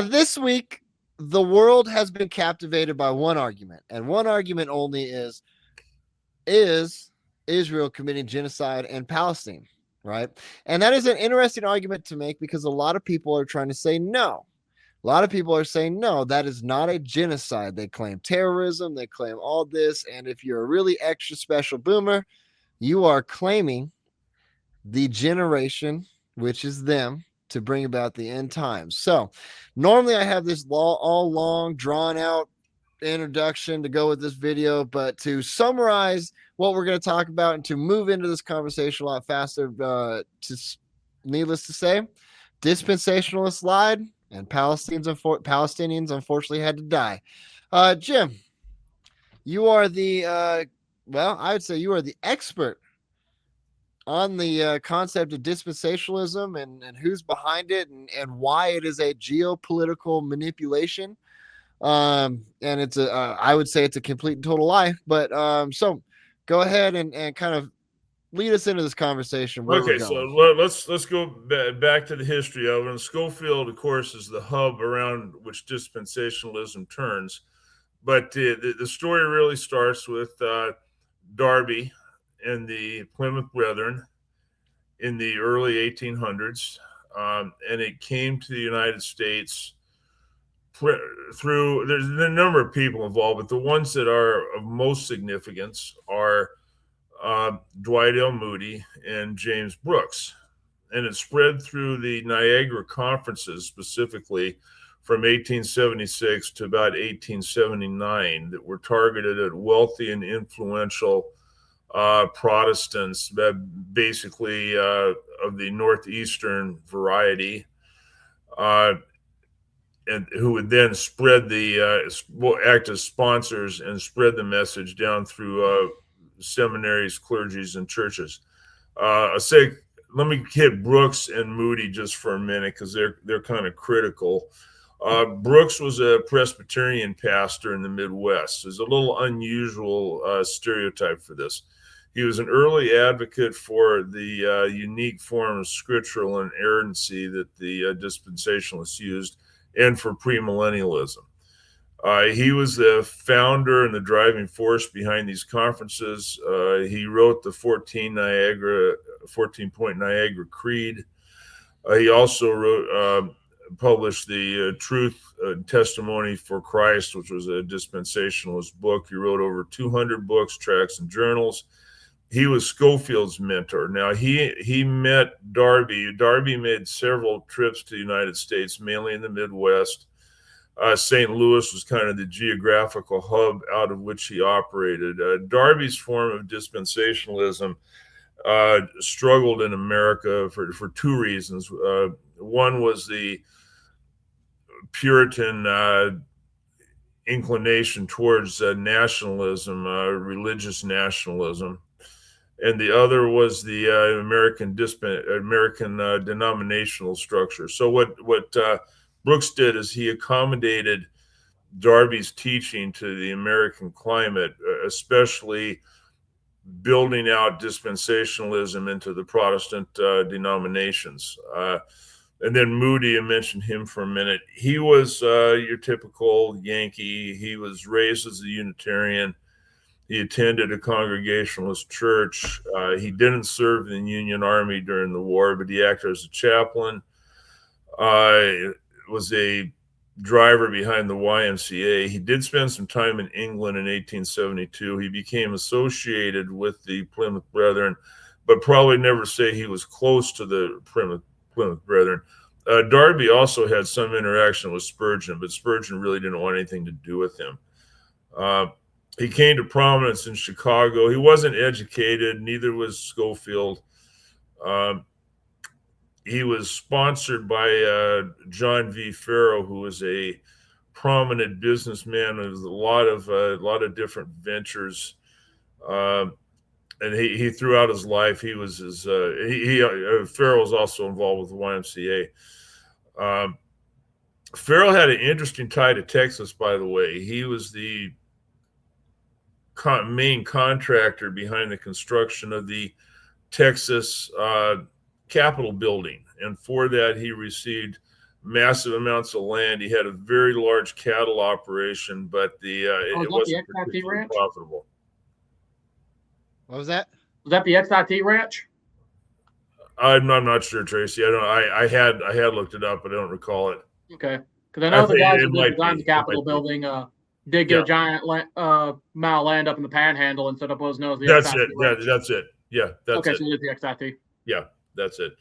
This week, the world has been captivated by one argument, and one argument only is Israel committing genocide in Palestine, right? And that is an interesting argument to make because a lot of people are trying to say no. A lot of people are saying no, that is not a genocide. They claim terrorism, they claim all this, and if you're a really extra special boomer, you are claiming the generation, which is them, to bring about the end times. So, normally I have this all long, drawn out introduction to go with this video, but to summarize what we're going to talk about and to move into this conversation a lot faster, needless to say, dispensationalists lied and Palestinians unfortunately had to die. Jim, you are the I would say you are the expert on the concept of dispensationalism and who's behind it and why it is a geopolitical manipulation. And it's I would say it's a complete and total lie. But so go ahead and kind of lead us into this conversation. Okay, so let's go back to the history of it. And Schofield, of course, is the hub around which dispensationalism turns. But the story really starts with Darby and the Plymouth Brethren in the early 1800s, and it came to the United States through, there's a number of people involved, but the ones that are of most significance are Dwight L. Moody and James Brooks. And it spread through the Niagara conferences, specifically from 1876 to about 1879, that were targeted at wealthy and influential Protestants, basically of the Northeastern variety, and who would then spread act as sponsors and spread the message down through seminaries, clergies, and churches. Let me hit Brooks and Moody just for a minute because they're kind of critical. Brooks was a Presbyterian pastor in the Midwest. There's a little unusual stereotype for this. He was an early advocate for the unique form of scriptural inerrancy that the dispensationalists used, and for premillennialism. He was the founder and the driving force behind these conferences. He wrote the 14-point Niagara Creed. He also published the Truth Testimony for Christ, which was a dispensationalist book. He wrote over 200 books, tracts, and journals. He was Schofield's mentor. Now, he met Darby. Darby made several trips to the United States, mainly in the Midwest. St. Louis was kind of the geographical hub out of which he operated. Darby's form of dispensationalism struggled in America for two reasons. One was the Puritan inclination towards nationalism, religious nationalism. And the other was the American denominational structure. So what Brooks did is he accommodated Darby's teaching to the American climate, especially building out dispensationalism into the Protestant denominations. And then Moody, I mentioned him for a minute. He was your typical Yankee. He was raised as a Unitarian. He attended a Congregationalist church. He didn't serve in the Union Army during the war, but he acted as a chaplain. Was a driver behind the YMCA. He did spend some time in England in 1872. He became associated with the Plymouth Brethren, but probably never say he was close to the Plymouth Brethren. Darby also had some interaction with Spurgeon, but Spurgeon really didn't want anything to do with him. He came to prominence in Chicago. He wasn't educated, neither was Schofield. He was sponsored by John V. Farrow, who was a prominent businessman with a lot of different ventures. And he throughout his life, he was Farrow was also involved with the YMCA. Farrow had an interesting tie to Texas, by the way. He was the main contractor behind the construction of the Texas Capitol building, and for that he received massive amounts of land. He had a very large cattle operation, but it wasn't particularly profitable. What was that? Was that the XIT ranch? I'm not sure, Tracy. I had looked it up, but I don't recall it. Okay, because I know the guys who designed the Capitol building did get a giant amount of land up in the Panhandle and set up what was known as the That's XIT it. ranch. That's it. Yeah, that's okay, it. so it is the XIT. Yeah, that's it.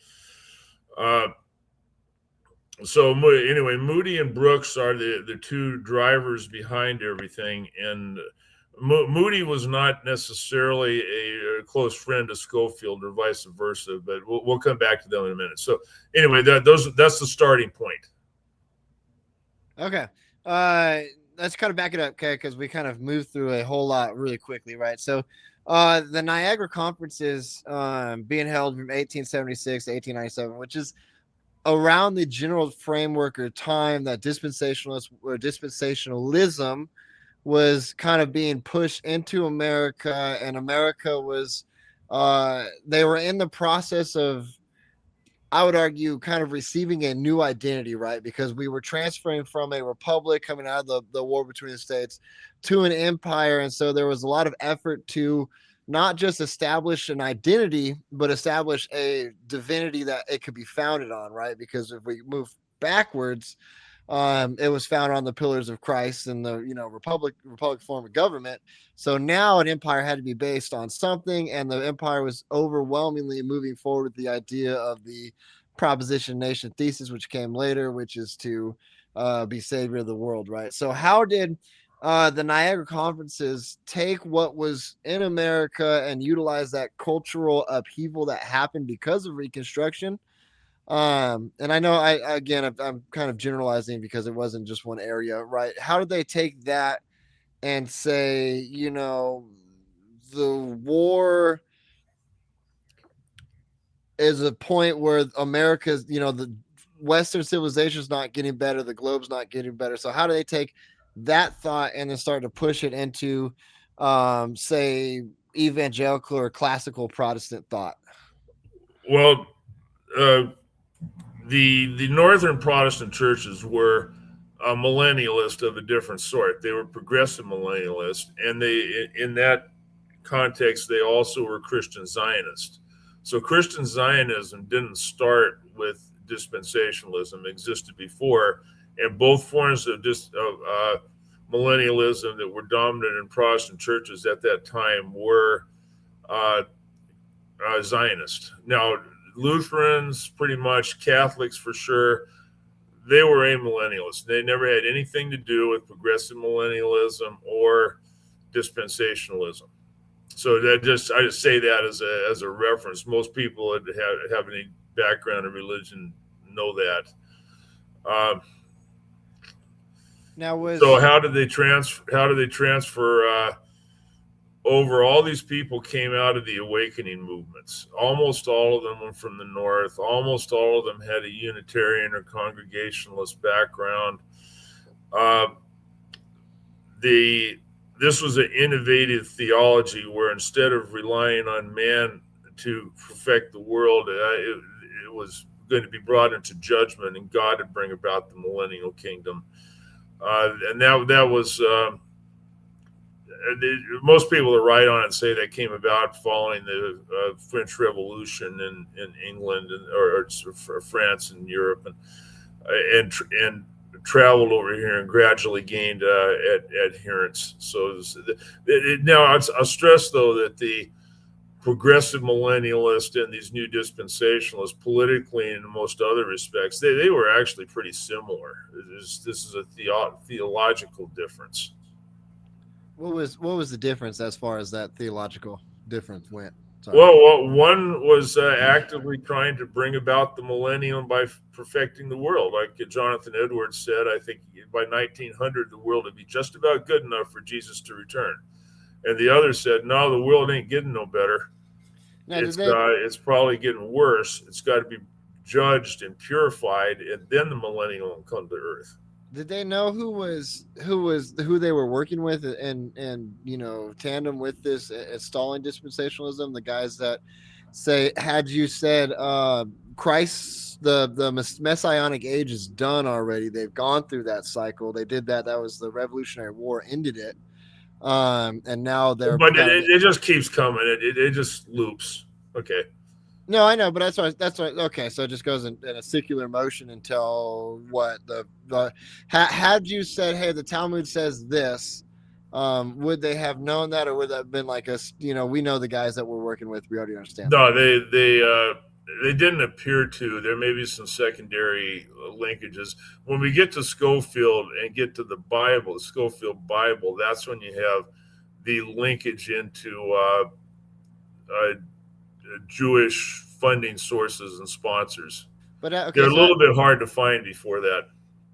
So anyway, Moody and Brooks are the two drivers behind everything, and Moody was not necessarily a close friend of Schofield or vice versa, but we'll come back to them in a minute. So anyway, that's the starting point. Okay. Let's kind of back it up, okay, because we kind of moved through a whole lot really quickly, right? So the Niagara Conferences being held from 1876 to 1897, which is around the general framework or time that dispensationalism was kind of being pushed into America, and America was they were in the process of, I would argue, kind of receiving a new identity, right? Because we were transferring from a republic coming out of the war between the states to an empire, and so there was a lot of effort to not just establish an identity, but establish a divinity that it could be founded on, right? Because if we move backwards, it was founded on the pillars of Christ and the republic form of government. So now an empire had to be based on something, and the empire was overwhelmingly moving forward with the idea of the proposition nation thesis, which came later, which is to be savior of the world, right? So how did the Niagara Conferences take what was in America and utilize that cultural upheaval that happened because of Reconstruction? And I know I'm kind of generalizing because it wasn't just one area, right? How did they take that and say, the war is a point where America's, the Western civilization is not getting better, the globe's not getting better. So how do they take that thought and then start to push it into, say, evangelical or classical Protestant thought? Well, the Northern Protestant churches were a millennialist of a different sort. They were progressive millennialist, and in that context, they also were Christian Zionists. So Christian Zionism didn't start with dispensationalism; it existed before, and both forms of millennialism that were dominant in Protestant churches at that time were Zionist. Now, Lutherans, pretty much, Catholics for sure, they were amillennialists. They never had anything to do with progressive millennialism or dispensationalism. So I just say that as a reference. Most people that have any background in religion know that. So how did they transfer over? All these people came out of the awakening movements. Almost all of them were from the North. Almost all of them had a Unitarian or Congregationalist background. This was an innovative theology where instead of relying on man to perfect the world, it was going to be brought into judgment, and God would bring about the millennial kingdom. And that was most people that write on it say that came about following the French Revolution in England or France and Europe, and traveled over here and gradually gained adherents. So now I'll stress though that the progressive millennialist and these new dispensationalists, politically and in most other respects, they were actually pretty similar. This is a theological difference. What was the difference as far as that theological difference went? Sorry. Well, one was actively trying to bring about the millennium by perfecting the world. Like Jonathan Edwards said, I think by 1900, the world would be just about good enough for Jesus to return. And the other said, no, the world ain't getting no better. Now, it's probably getting worse. It's got to be judged and purified, and then the millennium will come to earth. Did they know who they were working with and tandem with this installing dispensationalism? The guys that say, had you said Christ, the messianic age is done already. They've gone through that cycle. They did that. That was the Revolutionary War, ended it. And now they're. But it just keeps coming. It just loops. Okay. No, I know, but that's why. Okay, so it just goes in a circular motion until what had you said, hey, the Talmud says this, would they have known that, or would that have been like us? We know the guys that we're working with. We already understand. No, they didn't appear to. There may be some secondary linkages. When we get to Schofield and get to the Bible, the Schofield Bible, that's when you have the linkage into Jewish funding sources and sponsors. But they're a little bit hard to find before that.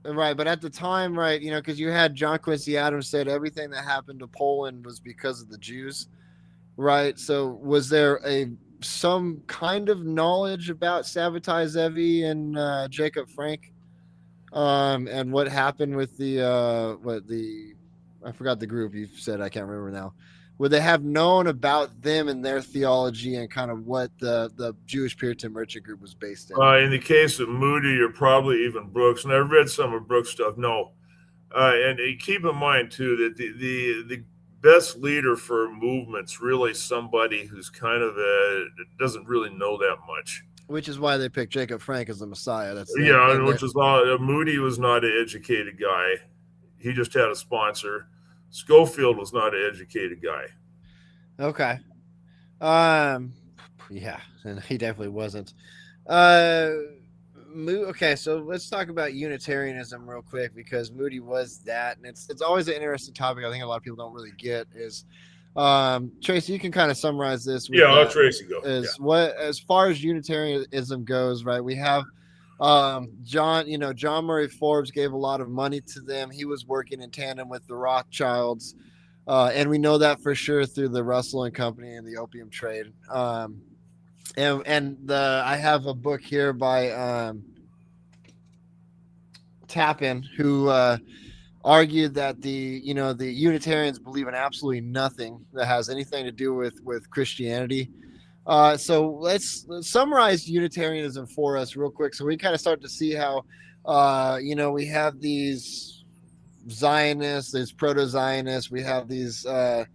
Right, but at the time, right, because you had John Quincy Adams said everything that happened to Poland was because of the Jews, right? So was there some kind of knowledge about Sabbatai Zevi and Jacob Frank, and what happened with I forgot the group you said, I can't remember now. Would they have known about them and their theology and kind of what the Jewish Puritan merchant group was based in? In the case of Moody, or probably even Brooks, and I've read some of Brooks' stuff. No, and keep in mind too that the best leader for movement's really somebody who's kind of doesn't really know that much. Which is why they picked Jacob Frank as the Messiah. Which is why Moody was not an educated guy. He just had a sponsor. Schofield was not an educated guy. Okay. Yeah, and he definitely wasn't. Okay, so let's talk about Unitarianism real quick, because Moody was that, and it's always an interesting topic. I think a lot of people don't really get is Tracy, you can kind of summarize this. I'll Tracy go. As far as Unitarianism goes, right? We have John Murray Forbes gave a lot of money to them. He was working in tandem with the Rothschilds, and we know that for sure through the Russell and Company and the opium trade. I have a book here by Tappan, who argued that the Unitarians believe in absolutely nothing that has anything to do with Christianity. So let's summarize Unitarianism for us real quick, so we kind of start to see how we have these Zionists, there's proto-Zionists, we have these started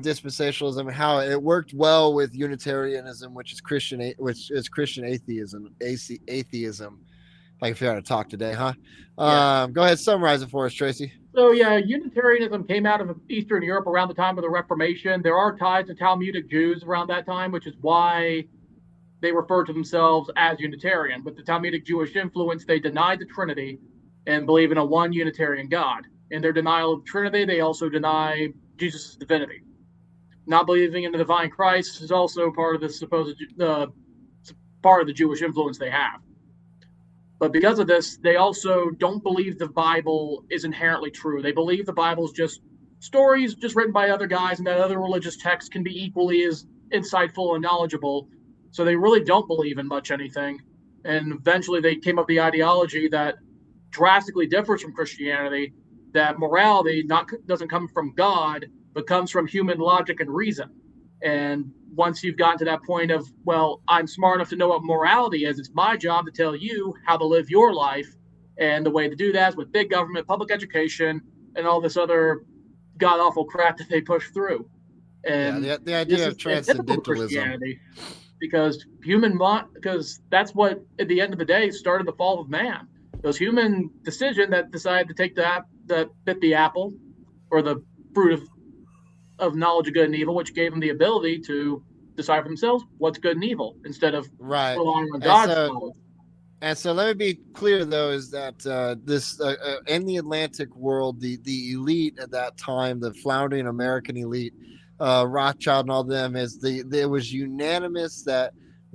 dispensationalism, how it worked well with Unitarianism, which is Christian atheism. If I can figure out how to talk today, huh? Yeah. Go ahead, summarize it for us, Tracy. So yeah, Unitarianism came out of Eastern Europe around the time of the Reformation. There are ties to Talmudic Jews around that time, which is why they refer to themselves as Unitarian. With the Talmudic Jewish influence, they denied the Trinity and believe in a one Unitarian God. In their denial of the Trinity, they also deny Jesus' divinity. Not believing in the divine Christ is also part of the part of the Jewish influence they have. But because of this, they also don't believe the Bible is inherently true. They believe the Bible is just stories just written by other guys, and that other religious texts can be equally as insightful and knowledgeable. So they really don't believe in much anything. And eventually they came up with the ideology that drastically differs from Christianity, that morality doesn't come from God, but comes from human logic and reason. And once you've gotten to that point of, well, I'm smart enough to know what morality is, it's my job to tell you how to live your life. And the way to do that is with big government, public education, and all this other god-awful crap that they push through. And the idea of transcendentalism. Because that's what, at the end of the day, started the fall of man. Those human decision that decided to take bit the apple, or the fruit of knowledge of good and evil, which gave them the ability to decide for themselves what's good and evil instead of relying on God's knowledge. And so let me be clear, though, is that this in the Atlantic world, the elite at that time, the floundering American elite, Rothschild and all them, it was unanimous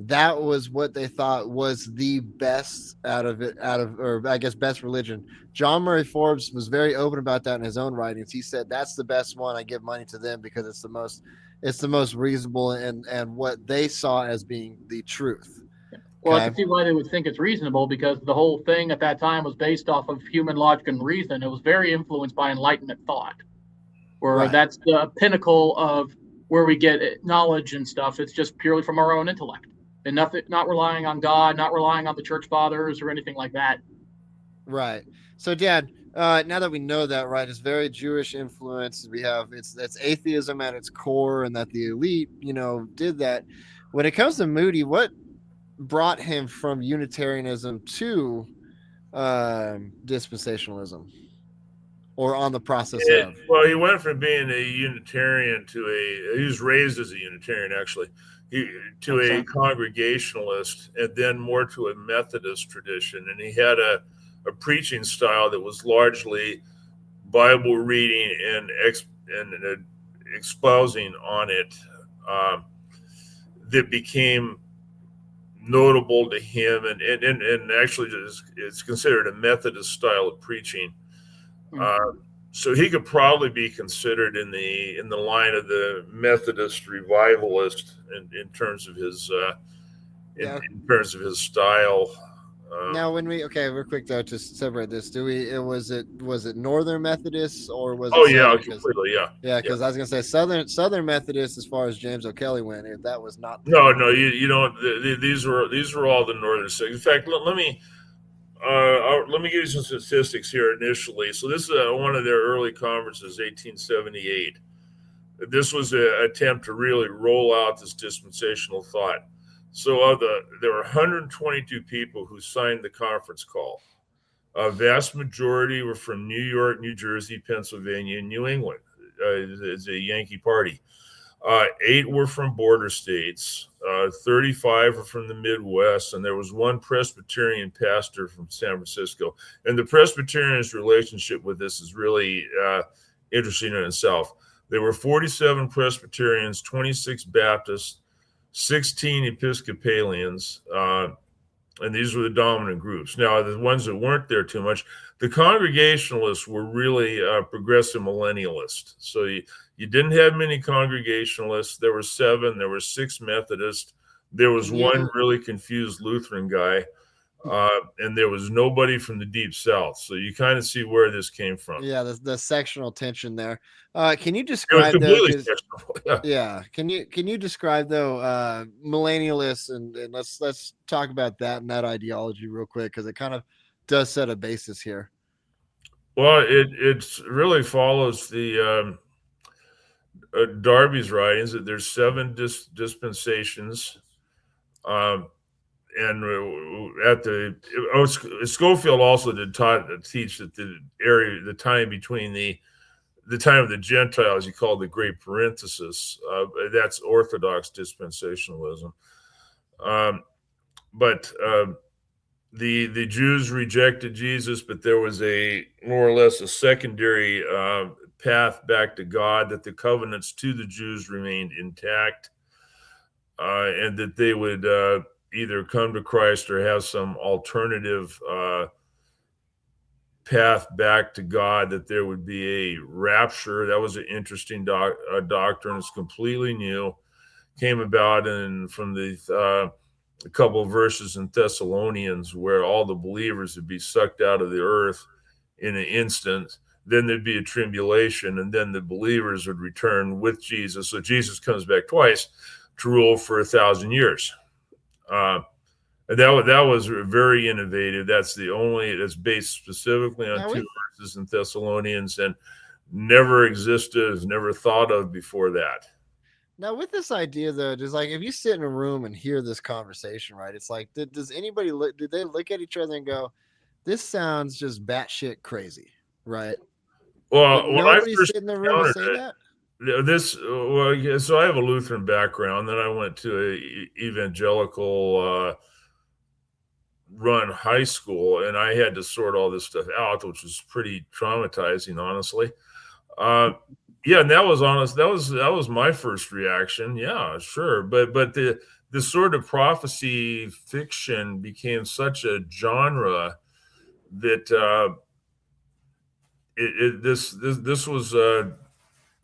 that was what they thought was the best best religion. John Murray Forbes was very open about that in his own writings. He said, that's the best one. I give money to them because it's the most reasonable and what they saw as being the truth. Well, I Okay. can see why they would think it's reasonable, because the whole thing at that time was based off of human logic and reason. It was very influenced by Enlightenment thought, where Right. that's the pinnacle of where we get knowledge and stuff. It's just purely from our own intellect, and nothing, not relying on God, not relying on the church fathers or anything like that. Right. So, Dad, now that we know that, right, it's very Jewish influence. We have it's atheism at its core, and that the elite, did that. When it comes to Moody, what brought him from Unitarianism to dispensationalism, or on the process of? Well, he went from being a Unitarian he was raised as a Unitarian, actually, to a Congregationalist, and then more to a Methodist tradition. And he had a preaching style that was largely Bible reading and espousing on it, that became notable to him, and actually it's considered a Methodist style of preaching. So he could probably be considered in the line of the Methodist revivalist in terms of his in terms of his style. Now, real quick though, to separate this, was it Northern Methodists, or was it? Oh yeah, completely, yeah. Yeah, because I was gonna say Southern Methodist, as far as James O'Kelly went, that was not. No, you don't. These were all the Northern states. In fact, let me give you some statistics here initially. So this is one of their early conferences, 1878. This was an attempt to really roll out this dispensational thought. So there were 122 people who signed the conference call. A vast majority were from New York, New Jersey, Pennsylvania, and New England. It's a Yankee party. 8 were from border states. 35 were from the Midwest, and there was one Presbyterian pastor from San Francisco. And the Presbyterians' relationship with this is really interesting in itself. There were 47 Presbyterians, 26 Baptists, 16 Episcopalians, and these were the dominant groups. Now, the ones that weren't there too much, the Congregationalists were really progressive millennialists. So you didn't have many Congregationalists. There were 7. There were 6 Methodists. There was one really confused Lutheran guy. And there was nobody from the Deep South. So you kind of see where this came from. Yeah, the sectional tension there. Can you It was describe completely though? sectional. Yeah. Can you describe though millennialists, and let's talk about that and that ideology real quick, because it kind of does set a basis here. Well, it really follows the Darby's writings that there's 7 dispensations. And at Schofield also did teach that the time between the time of the Gentiles, he called the great parenthesis. That's Orthodox dispensationalism. But the Jews rejected Jesus, but there was a more or less a secondary path back to God, that the covenants to the Jews remained intact, and that they would either come to Christ or have some alternative path back to God, that there would be a rapture. That was an interesting doctrine. It's completely new. Came about from the a couple of verses in Thessalonians, where all the believers would be sucked out of the earth in an instant. Then there'd be a tribulation, and then the believers would return with Jesus. So Jesus comes back twice to rule for 1,000 years. And that was very innovative. That's based specifically on 2 verses in Thessalonians, and never existed, is never thought of before that. Now, with this idea though, just like if you sit in a room and hear this conversation, right? It's like, does anybody do they look at each other and go, "This sounds just batshit crazy," right? Well, when nobody sit in the room and say that. So I have a Lutheran background. Then I went to a evangelical run high school, and I had to sort all this stuff out, which was pretty traumatizing, honestly. Yeah, and that was honest. That was my first reaction. Yeah, sure. But the sort of prophecy fiction became such a genre that this was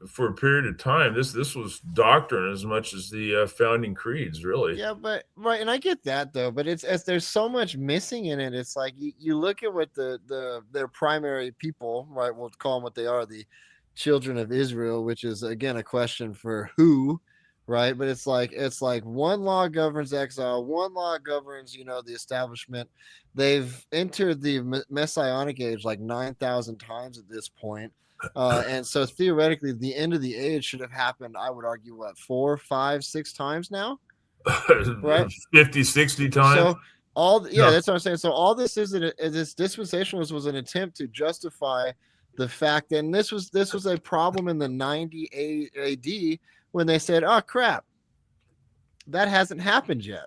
for a period of time. This was doctrine as much as the founding creeds, really. Yeah, but right, and I get that though, but it's as there's so much missing in it. It's like you look at what their primary people, right? We'll call them what they are, the children of Israel, which is again a question for who, right? But it's like one law governs exile, one law governs the establishment. They've entered the messianic age like 9,000 times at this point. And so theoretically, the end of the age should have happened, I would argue, what, 4, 5, 6 times now? Right? 50, 60 times. So that's what I'm saying. So all this this dispensationalism was an attempt to justify the fact that, and this was a problem in the 90 AD when they said, oh crap, that hasn't happened yet,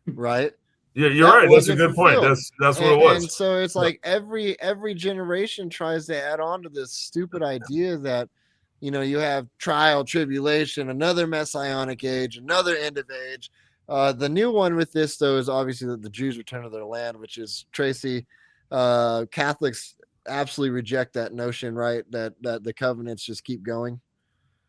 right? Yeah, you're right. That's a good point. That's what it was. And so it's like every generation tries to add on to this stupid idea that, you have trial, tribulation, another messianic age, another end of age. The new one with this, though, is obviously that the Jews return to their land, which is, Tracy, Catholics absolutely reject that notion, right? That the covenants just keep going.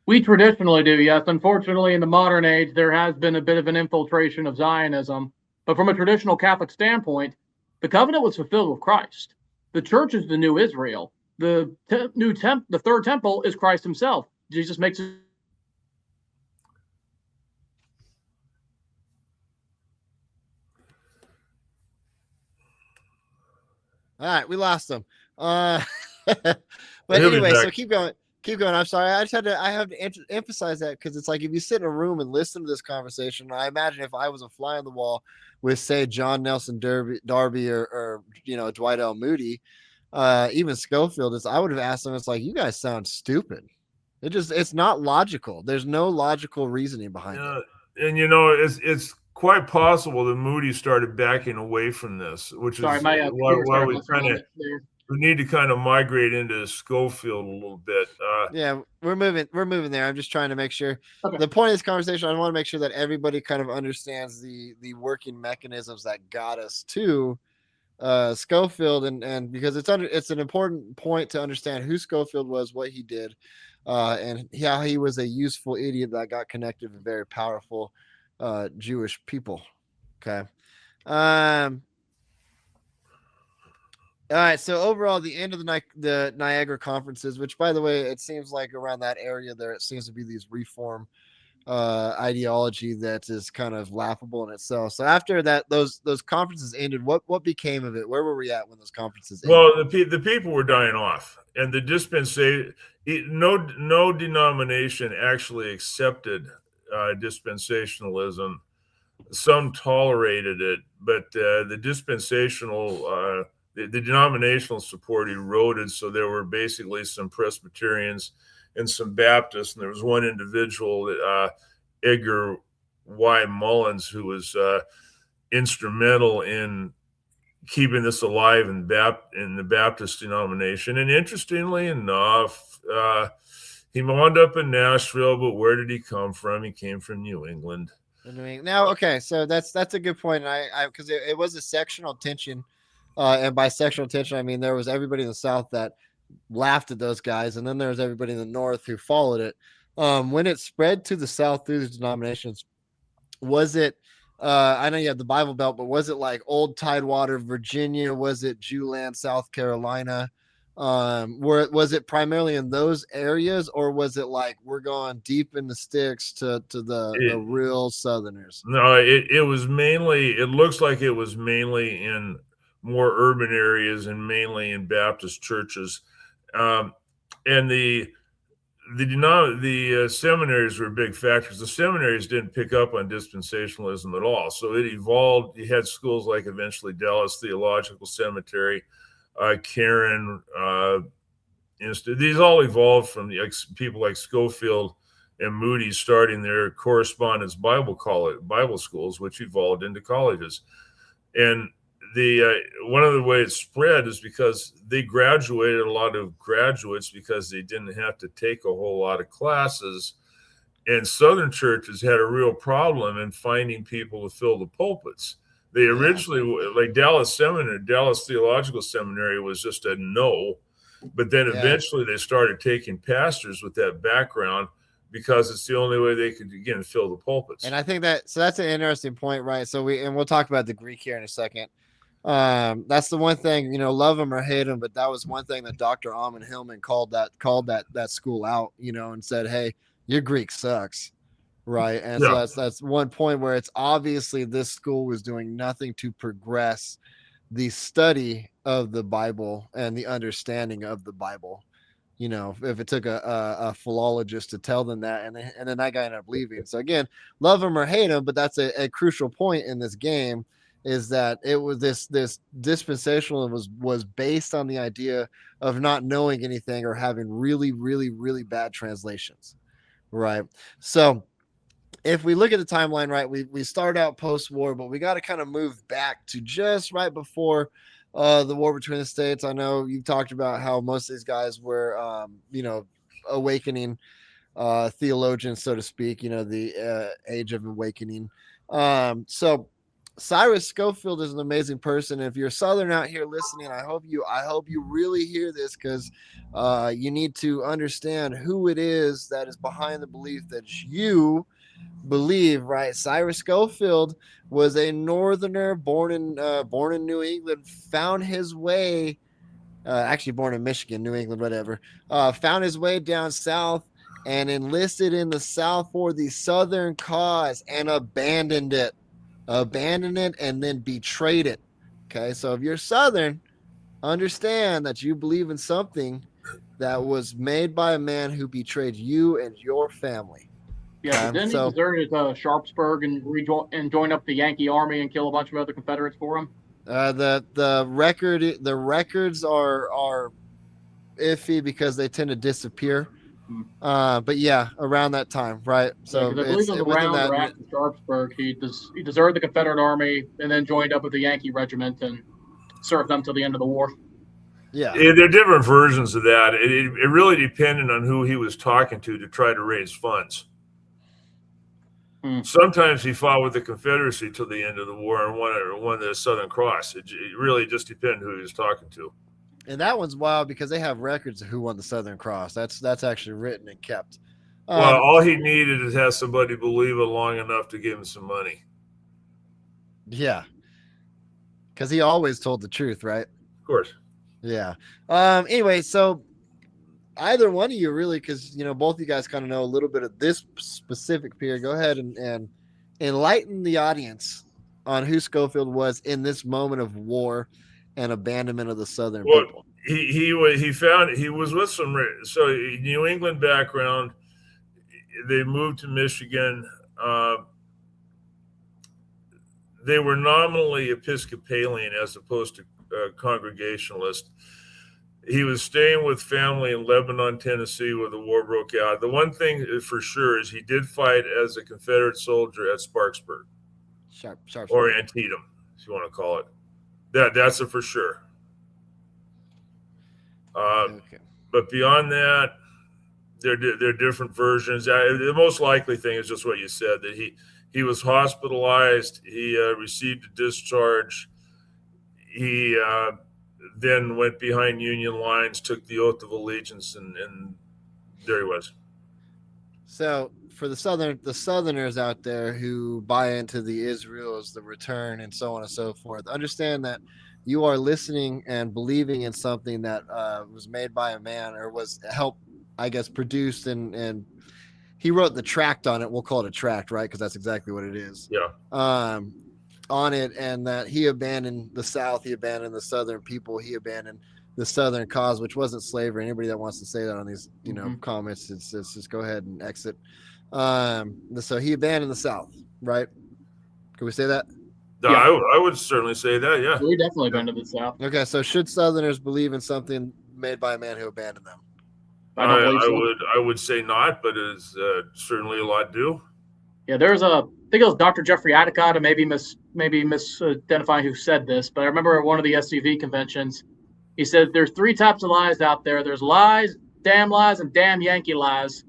We traditionally do, yes. Unfortunately, in the modern age, there has been a bit of an infiltration of Zionism. But from a traditional Catholic standpoint, the covenant was fulfilled with Christ. The church is the new Israel. The third temple is Christ himself. Jesus makes it. All right, we lost them. But anyway, so keep going. I'm sorry. I have to emphasize that because it's like if you sit in a room and listen to this conversation, I imagine if I was a fly on the wall with, say, John Nelson Darby or Dwight L. Moody, even Schofield, I would have asked them, it's like, you guys sound stupid. It's not logical. There's no logical reasoning behind it. And it's quite possible that Moody started backing away from this, which is why we need to kind of migrate into Schofield a little bit. Yeah, we're moving there. I'm just trying to make sure. Okay. The point of this conversation, I want to make sure that everybody kind of understands the working mechanisms that got us to Schofield, and because it's an important point to understand who Schofield was, what he did, and how he was a useful idiot that got connected with very powerful Jewish people. Okay. All right, so overall, the end of the Niagara conferences, which, by the way, it seems like around that area there, it seems to be these reform ideology that is kind of laughable in itself. So after that, those conferences ended. What became of it? Where were we at when those conferences ended? Well, the people were dying off, and the dispensation, no denomination actually accepted dispensationalism. Some tolerated it, but the dispensational the denominational support eroded. So there were basically some Presbyterians and some Baptists, and there was one individual, Edgar Y. Mullins, who was instrumental in keeping this alive in the Baptist denomination. And interestingly enough, he wound up in Nashville, but where did he come from? He came from New England. Now, okay, so that's a good point. I because it was a sectional tension, and by sectional tension, I mean there was everybody in the South that laughed at those guys, and then there was everybody in the North who followed it. When it spread to the South through the denominations, was it? I know you have the Bible Belt, but was it like Old Tidewater, Virginia? Was it Jewland, South Carolina? Was it primarily in those areas, or was it like we're going deep in the sticks to the real Southerners? No, it was mainly. It looks like it was mainly in more urban areas and mainly in Baptist churches, and the seminaries were a big factor. The seminaries didn't pick up on dispensationalism at all, so it evolved. You had schools like eventually Dallas Theological Seminary, Cairn, these all evolved from people like Schofield and Moody starting their correspondence Bible schools, which evolved into colleges. And one of the ways it spread is because they graduated a lot of graduates because they didn't have to take a whole lot of classes. And Southern churches had a real problem in finding people to fill the pulpits. They originally, like Dallas Theological Seminary was just a no. But then Yeah. eventually they started taking pastors with that background because it's the only way they could, again, fill the pulpits. And I think that's an interesting point, right? So we'll talk about the Greek here in a second. That's the one thing, love them or hate them, but that was one thing that Dr. Amon Hillman called that school out, and said, hey, your Greek sucks, right? And so that's one point where it's obviously this school was doing nothing to progress the study of the Bible and the understanding of the Bible. If it took a philologist to tell them that, and then that guy ended up leaving. So again, love him or hate him, but that's a crucial point in this game, is that it was this dispensationalism was based on the idea of not knowing anything or having really, really, really bad translations, right? So if we look at the timeline, right, we start out post-war, but we got to kind of move back to just right before the war between the states. I know you talked about how most of these guys were, awakening theologians, so to speak, the age of awakening. So Cyrus Schofield is an amazing person. If you're Southern out here listening, I hope you really hear this, because you need to understand who it is that is behind the belief that you believe, right? Cyrus Schofield was a Northerner born in New England, found his way, actually born in Michigan, New England, whatever, found his way down south and enlisted in the South for the Southern cause and abandoned it and then betrayed it. Okay, so if you're Southern, understand that you believe in something that was made by a man who betrayed you and your family. Yeah, didn't he desert Sharpsburg and join up the Yankee Army and kill a bunch of other Confederates for him? The records are iffy because they tend to disappear. But yeah, around that time, right? So I believe it was around or after Sharpsburg, he deserted the Confederate Army and then joined up with the Yankee Regiment and served them till the end of the war. Yeah, there are different versions of that. It really depended on who he was talking to try to raise funds. Sometimes he fought with the Confederacy till the end of the war and won the Southern Cross. It really just depended who he was talking to. And that one's wild because they have records of who won the Southern Cross. That's actually written and kept. Well, all he needed is have somebody believe it long enough to give him some money. Yeah, because he always told the truth, right? Of course. Yeah. Anyway, so either one of you really, because both of you guys kind of know a little bit of this specific period. Go ahead and enlighten the audience on who Schofield was in this moment of war and abandonment of the Southern people. He was with some New England background. They moved to Michigan. They were nominally Episcopalian as opposed to Congregationalist. He was staying with family in Lebanon, Tennessee, where the war broke out. The one thing for sure is he did fight as a Confederate soldier at Sparksburg, or Antietam, if you want to call it. That's a for sure. Okay. But beyond that, there are different versions. The most likely thing is just what you said, that he was hospitalized. He received a discharge. He then went behind Union lines, took the oath of allegiance, and there he was. So for the Southerners out there who buy into the Israel's, the return, and so on and so forth, understand that you are listening and believing in something that was made by a man, or was helped, I guess, produced, and he wrote the tract on it. We'll call it a tract, right? Because that's exactly what it is. Yeah. On it, and that he abandoned the South, he abandoned the Southern people, he abandoned the Southern cause, which wasn't slavery. Anybody that wants to say that on these, comments, it's just go ahead and exit. So he abandoned the South, right? Can we say that? No, yeah. I would certainly say that. Yeah, we definitely abandoned the South. Okay, so should Southerners believe in something made by a man who abandoned them? I would say not, but it's certainly a lot do. Yeah, there's I think it was Dr. Jeffrey Adicott, and maybe misidentifying who said this, but I remember at one of the SCV conventions, he said there's 3 types of lies out there. There's lies, and damn Yankee lies.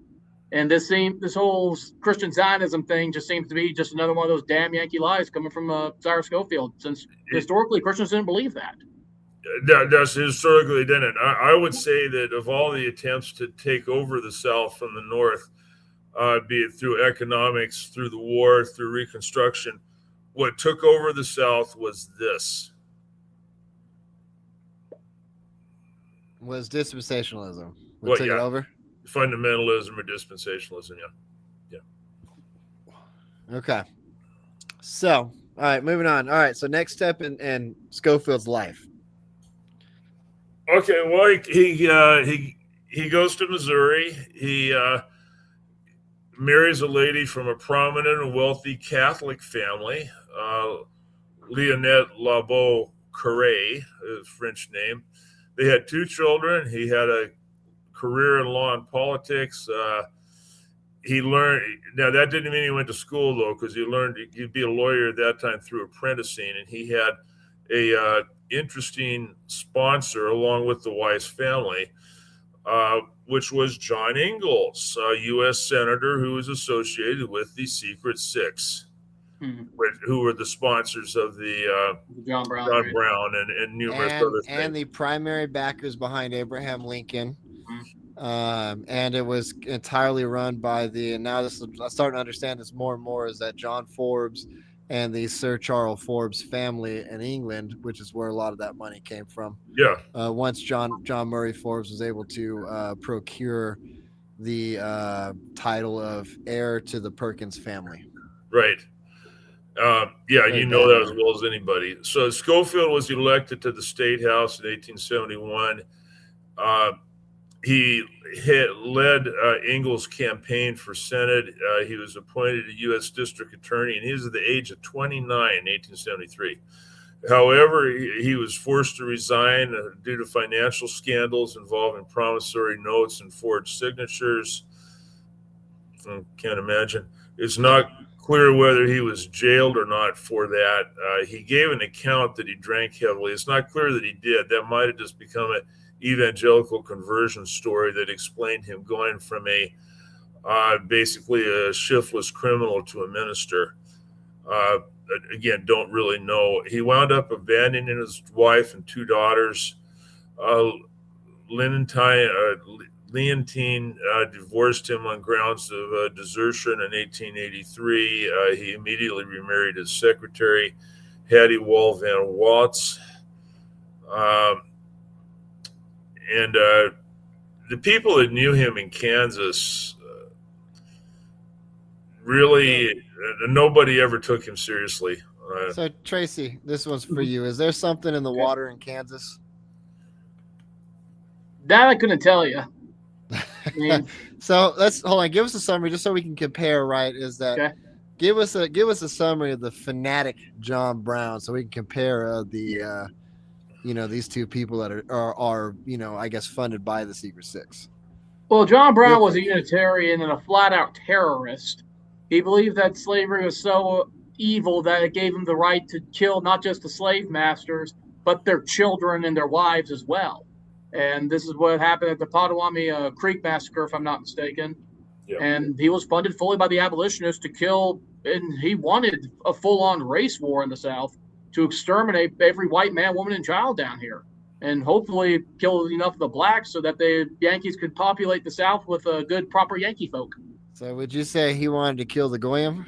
And this whole Christian Zionism thing just seems to be just another one of those damn Yankee lies coming from Cyrus Schofield, since historically Christians didn't believe that. That's historically done it. I would say that of all the attempts to take over the South from the North, be it through economics, through the war, through Reconstruction, what took over the South was this. Was dispensationalism. What, Took it over? Fundamentalism or dispensationalism, yeah. Okay. So, all right, moving on. All right, so next step in Schofield's life. Okay, well, he goes to Missouri. He marries a lady from a prominent and wealthy Catholic family, Leonette Labeau Carré, his French name. They had 2 children. He had a career in law and politics. He learned, now that didn't mean he went to school though, because he learned he'd be a lawyer at that time through apprenticing, and he had a interesting sponsor along with the Weiss family, which was John Ingalls, a U.S. senator who was associated with the Secret Six, who were the sponsors of the John Brown and numerous other things. And the primary backers behind Abraham Lincoln. And it was entirely run by I'm starting to understand this more and more, is that John Forbes and the Sir Charles Forbes family in England, which is where a lot of that money came from. Yeah. Once John Murray Forbes was able to procure the title of heir to the Perkins family. Right. You know that as well as anybody. So Schofield was elected to the State House in 1871. He had led Ingalls' campaign for Senate. He was appointed a U.S. District Attorney, and he was at the age of 29 in 1873. However, he was forced to resign due to financial scandals involving promissory notes and forged signatures. I can't imagine. It's not clear whether he was jailed or not for that. He gave an account that he drank heavily. It's not clear that he did. That might have just become an evangelical conversion story that explained him going from basically a shiftless criminal to a minister. Again, don't really know. He wound up abandoning his wife and 2 daughters. Leontine divorced him on grounds of desertion in 1883. He immediately remarried his secretary, Hattie Wall Van Watts. And the people that knew him in Kansas really, nobody ever took him seriously. So, Tracy, this one's for you. Is there something in the water in Kansas? That I couldn't tell you. So let's hold on. Give us a summary just so we can compare. Right? Is that okay? Give us a summary of the fanatic John Brown so we can compare these 2 people that are I guess funded by the Secret Six. Well, John Brown was a Unitarian and a flat-out terrorist. He believed that slavery was so evil that it gave him the right to kill not just the slave masters, but their children and their wives as well. And this is what happened at the Potawatomi Creek Massacre, if I'm not mistaken. Yeah. And he was funded fully by the abolitionists to kill, and he wanted a full-on race war in the South to exterminate every white man, woman, and child down here, and hopefully kill enough of the blacks so that the Yankees could populate the South with a good, proper Yankee folk. So would you say he wanted to kill the Goyim?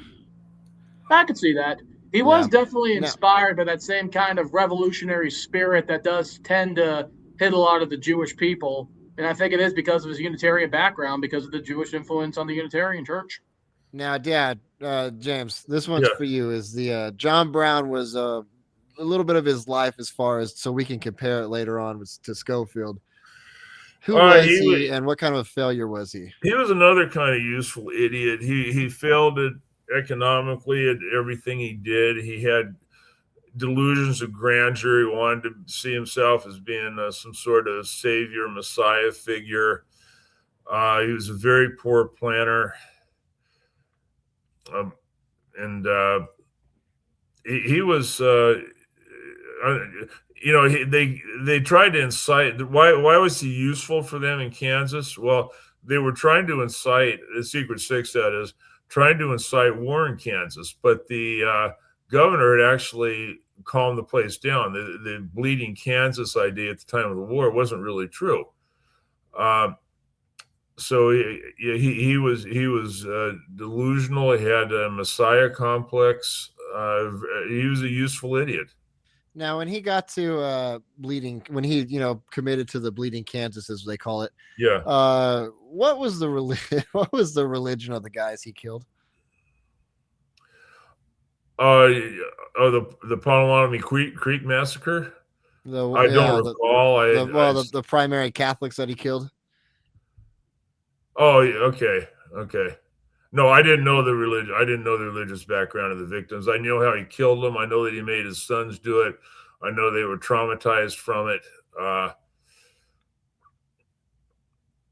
I could see that. He was definitely inspired by that same kind of revolutionary spirit that does tend to hit a lot of the Jewish people. And I think it is because of his Unitarian background, because of the Jewish influence on the Unitarian Church. Now, Dad, James, this one's for you. Is the John Brown was a little bit of his life as far as, so we can compare it later on to Schofield. Who was he and what kind of a failure was he? He was another kind of useful idiot. He failed economically at everything he did. He had delusions of grandeur. He wanted to see himself as being some sort of savior, messiah figure. He was a very poor planner. He was, they tried to incite. Why was he useful for them in Kansas? Well, they were trying to incite, the Secret Six, that is, trying to incite war in Kansas. But the governor had actually calmed the place down. The bleeding Kansas idea at the time of the war wasn't really true. So he was delusional. He had a messiah complex. He was a useful idiot. Now, when he got to when he committed to the bleeding Kansas, as they call it, Yeah. What was the religion of the guys he killed? The Potawatomi Creek massacre. I don't recall. The primary Catholics that he killed. Oh, okay. No, I didn't know the religion. I didn't know the religious background of the victims. I know how he killed them. I know that he made his sons do it. I know they were traumatized from it.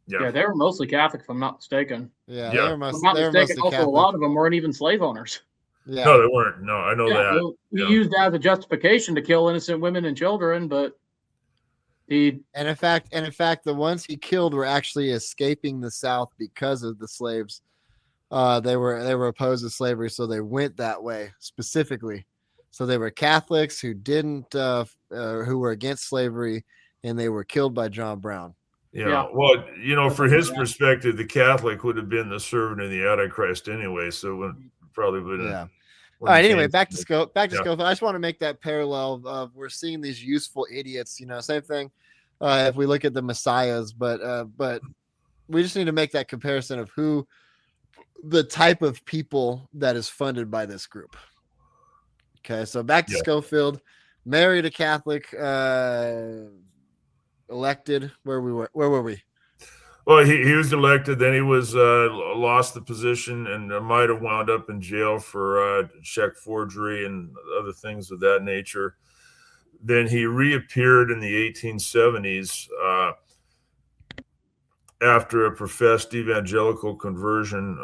Yeah, they were mostly Catholic, if I'm not mistaken. Yeah, if I'm not mistaken, also Catholic. A lot of them weren't even slave owners. Yeah. No, they weren't. No, I know that. He used that as a justification to kill innocent women and children, but in fact, the ones he killed were actually escaping the South because of the slaves. They were opposed to slavery, so they went that way specifically. So they were Catholics who who were against slavery, and they were killed by John Brown. Yeah. Well, for his perspective, the Catholic would have been the servant of the Antichrist anyway, so it probably wouldn't. Yeah. All right. Anyway, back to Schofield. I just want to make that parallel of we're seeing these useful idiots. Same thing. If we look at the messiahs, but we just need to make that comparison of who the type of people that is funded by this group. Okay, so back to Schofield, married a Catholic, elected. Where were we? Well, he was elected. Then he was lost the position and might have wound up in jail for check forgery and other things of that nature. Then he reappeared in the 1870s after a professed evangelical conversion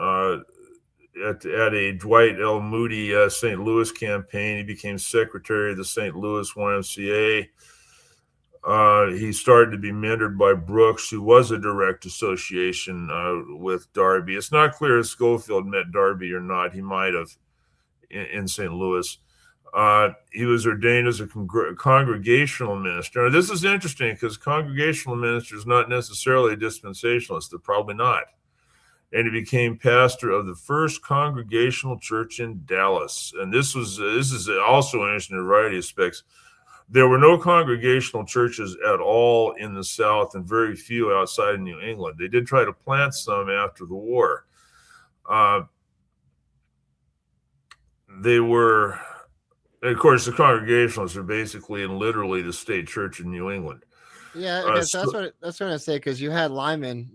at a Dwight L. Moody St. Louis campaign. He became secretary of the St. Louis YMCA. He started to be mentored by Brooks, who was a direct association with Darby. It's not clear if Schofield met Darby or not. He might have in St. Louis. He was ordained as a congregational minister. Now, this is interesting because congregational minister is not necessarily a dispensationalist. They're probably not. And he became pastor of the First Congregational Church in Dallas. And this is also interesting in a variety of aspects. There were no congregational churches at all in the South and very few outside of New England. They did try to plant some after the war. They were, of course, the Congregationalists are basically and literally the state church in New England. Yeah, okay, so that's what I say, because you had Lyman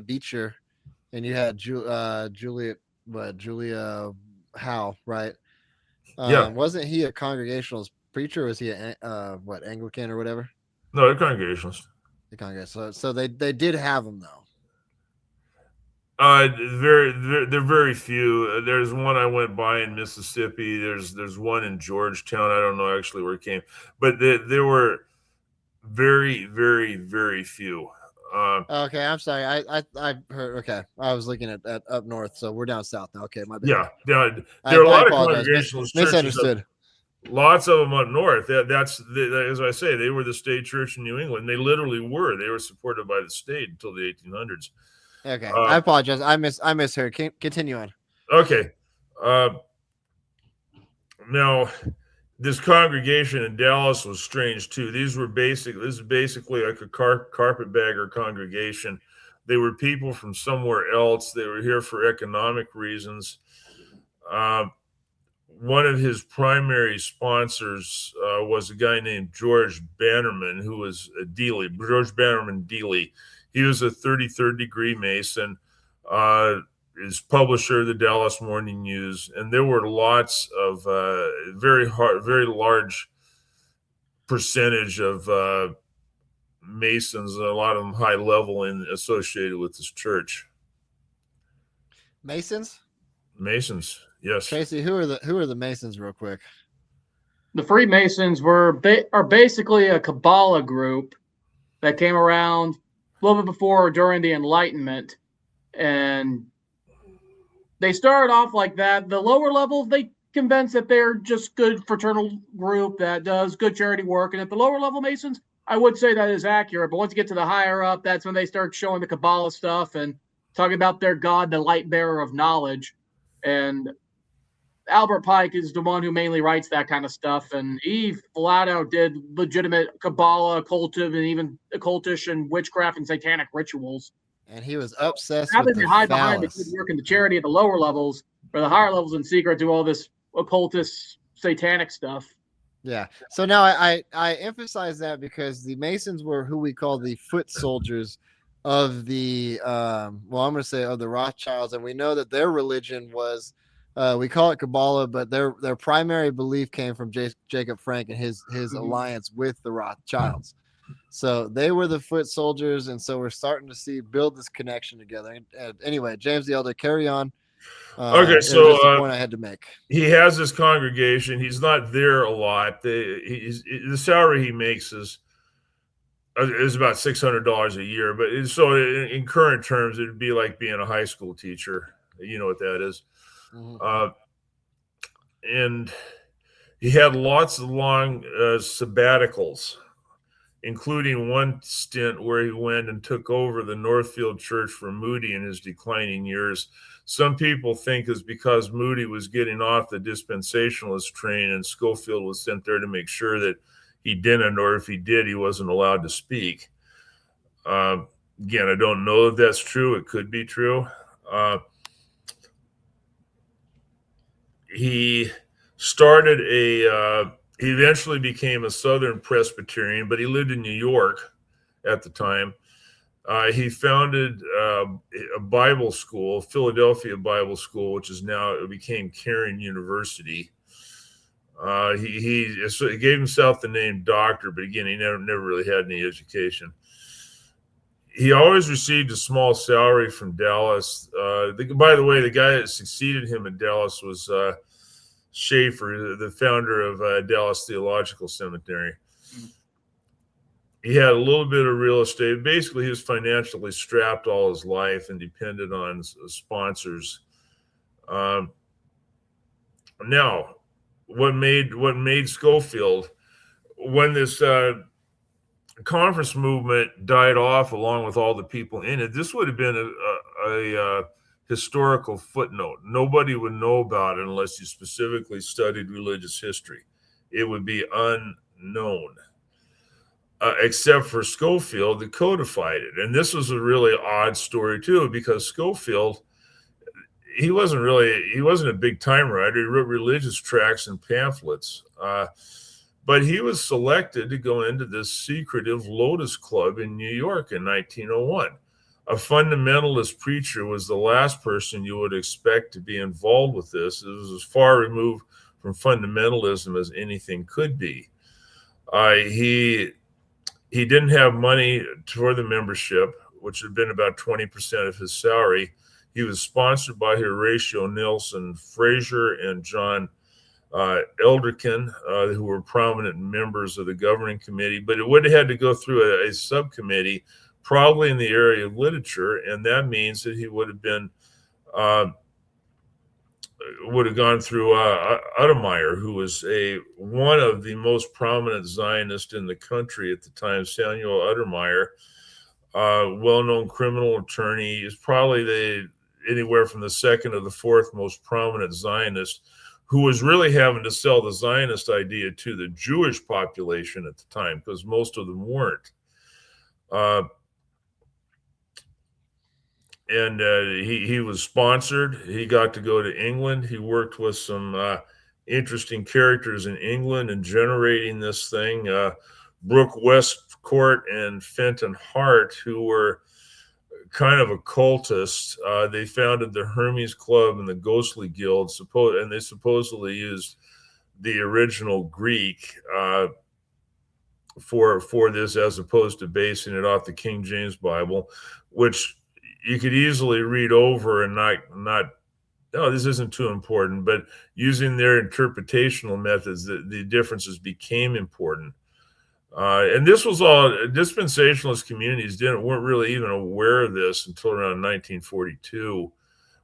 Beecher, and you had Julia Howe, right? Wasn't he a Congregationalist preacher? Or was he Anglican or whatever? No, they're Congregationalists. The Congregationalists. So they did have them though. They're very few. There's one I went by in Mississippi. There's one in Georgetown. I don't know actually where it came, but there were very, very, very few. Okay, I'm sorry. I heard. Okay, I was looking at up north, so we're down south now. Okay, my bad. Yeah. There are a lot of Congregationalist churches. Misunderstood. Lots of them up north. That's as I say, they were the state church in New England. They literally were. They were supported by the state until the 1800s. Okay, I apologize. I misheard. Continue on. Okay. Now, this congregation in Dallas was strange too. This is basically like a carpetbagger congregation. They were people from somewhere else. They were here for economic reasons. One of his primary sponsors was a guy named George Bannerman, who was a Dealey. George Bannerman Dealey. He was a 33rd degree Mason. Is publisher of the Dallas Morning News, and there were lots of very large percentage of Masons, a lot of them high level and associated with this church. Masons, yes. Tracy, who are the Masons, real quick? The Freemasons are basically a Kabbalah group that came around a little bit before or during the Enlightenment, and they started off like that. The lower levels, they convinced that they're just good fraternal group that does good charity work. And at the lower level Masons, I would say that is accurate. But once you get to the higher up, that's when they start showing the Kabbalah stuff and talking about their God, the light bearer of knowledge. And Albert Pike is the one who mainly writes that kind of stuff. And he flat out did legitimate Kabbalah, occultive, and even occultish and witchcraft and satanic rituals. And he was obsessed Rather with than the hide behind the good phallus. work and the charity at the lower levels, or the higher levels in secret do all this occultist satanic stuff. Yeah. So now I emphasize that because the Masons were who we call the foot soldiers of the I'm going to say of the Rothschilds, and we know that their religion was we call it Kabbalah, but their primary belief came from Jacob Frank and his alliance with the Rothschilds. So they were the foot soldiers, and so we're starting to build this connection together. And anyway, James the Elder, carry on. Okay, so that's the point I had to make. He has this congregation. He's not there a lot. The salary he makes is about $600 a year. But so in current terms, it'd be like being a high school teacher. You know what that is. Mm-hmm. And he had lots of long sabbaticals, including one stint where he went and took over the Northfield Church for Moody in his declining years. Some people think it's because Moody was getting off the dispensationalist train and Schofield was sent there to make sure that he didn't, or if he did, he wasn't allowed to speak. Again, I don't know if that's true. It could be true. He started he eventually became a Southern Presbyterian, but he lived in New York at the time. He founded a Bible school, Philadelphia Bible School, which is now, it became Cairn University. He gave himself the name doctor, but again, he never really had any education. He always received a small salary from Dallas. By the way, the guy that succeeded him in Dallas was Schaefer, the founder of Dallas Theological Seminary. He had a little bit of real estate. Basically, he was financially strapped all his life and depended on sponsors. Now, what made Schofield, when this conference movement died off along with all the people in it, this would have been a historical footnote. Nobody would know about it unless you specifically studied religious history. It would be unknown. Except for Schofield, that codified it. And this was a really odd story too, because Schofield, he wasn't a big time writer. He wrote religious tracts and pamphlets. But he was selected to go into this secretive Lotus Club in New York in 1901. A fundamentalist preacher was the last person you would expect to be involved with this. It was as far removed from fundamentalism as anything could be. He didn't have money for the membership, which had been about 20% of his salary. He was sponsored by Horatio Nelson Fraser and John Elderkin, who were prominent members of the governing committee, but it would have had to go through a subcommittee, probably in the area of literature, and that means that he would have gone through Uddemeyer, who was one of the most prominent Zionists in the country at the time. Samuel Uddemeyer, well-known criminal attorney, is probably anywhere from the second or the fourth most prominent Zionist, who was really having to sell the Zionist idea to the Jewish population at the time, because most of them weren't. And he was sponsored. He got to go to England. He worked with some interesting characters in England in generating this thing. Brooke Westcourt and Fenton Hart, who were kind of occultists. They founded the Hermes Club and the Ghostly Guild, and they supposedly used the original Greek for this, as opposed to basing it off the King James Bible, which you could easily read over and not this isn't too important, but using their interpretational methods, the differences became important. And this was all, dispensationalist communities weren't really even aware of this until around 1942,